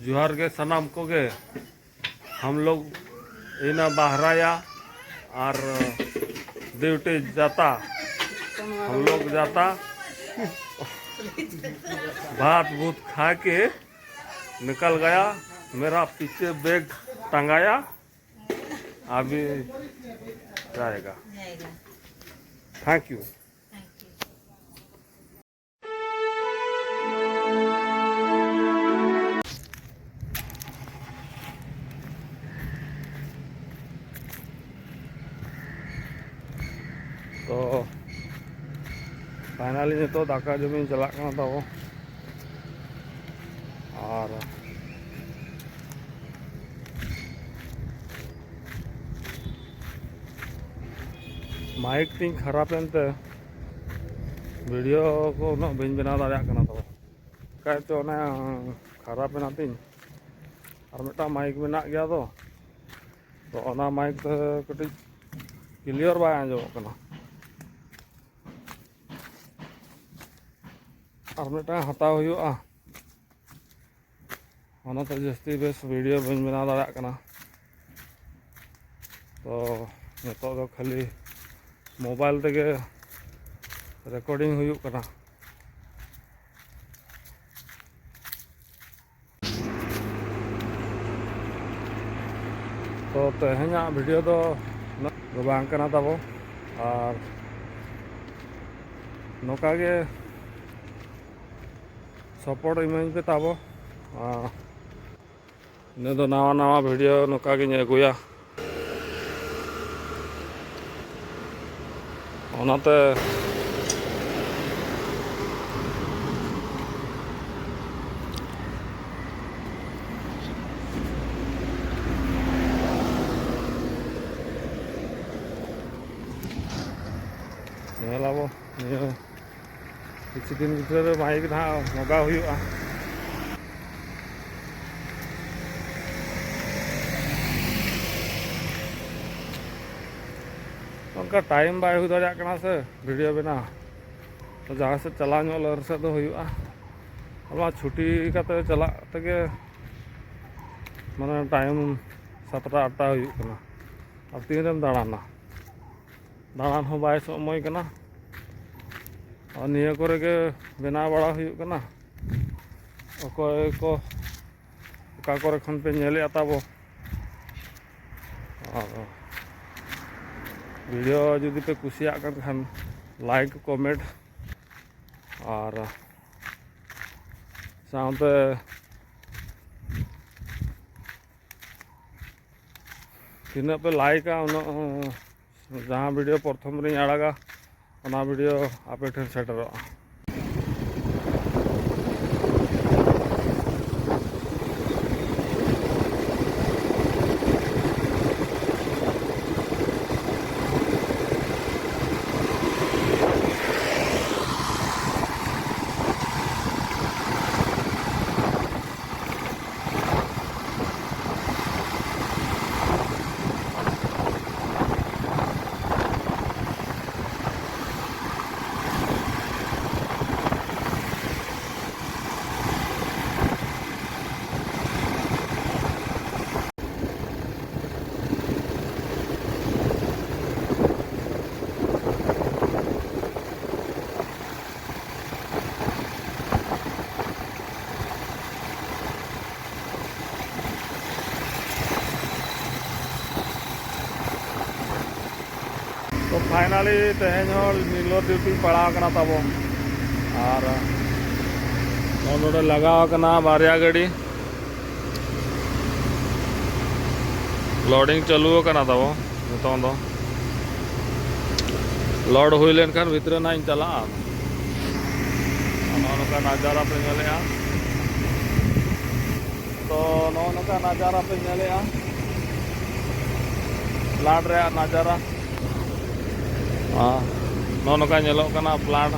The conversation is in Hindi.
जोहार के सनाम को गे हम लोग इना बहराया और ड्यूटी जाता हम लोग जाता भात भूत खा के निकल गया। मेरा पीछे बैग टंगाया अभी जाएगा। Thank you. तो फाइनली नितो दाका जमीन चला ताबो और माइक तीन खराब एनते वीडियो को उना बन बना दाड़ा कना तो कहते ओना खराब एना तीन और मिटा माइक मेना गया तो ओना माइक तो कटी क्लियर बाय आंजो कना और मिटा हताव हुआ ओना तो जस्ती बेस वीडियो बन बना दाड़ा कना। तो नितो दो खाली मोबाइल तेगे रिकॉर्डिंग हुई कना। तो तेहना वीडियो दो बांग कना ताबो और नोका गे सपोर्ट इमेज पे ताबो ने दो नवा नवा वीडियो नोका गे अगुया ओनाते नेलाबो किसी दिन भीतर माइक ना मगा हुआ उनका टाइम बाय हुई दाड़ा कना से वीडियो बना तो जहाँ से चला लहर से तो हुआ अब छुट्टी करते चला तक माने टाइम 7टा 8टा हुई कना। अब तीन रेम दाड़ाना दाड़ान हो बाय समय कना और निया करे के बना बड़ा हुई कना अकोय को का करे खन पे नेले ताबो और वीडियो जुदी पे कुसिया खान लाइक कमेंट और साथ तीना पे लाइका जहाँ वीडियो प्रथम री आड़ागा ओना वीडियो आपे ठेन सेटरोगा। तो फाइनली तेहन नीलो ड्यूटी पड़ा कना ताबो और नोडे लगाव कना बारिया गाड़ी लोडिंग चालू कना ताबो नितों दो लोड हुई लेन खान भितर ना चला नौका नजारा पे नेले तो नौका नजारा पे नेले प्लाट रे नजारा नौका प्लाट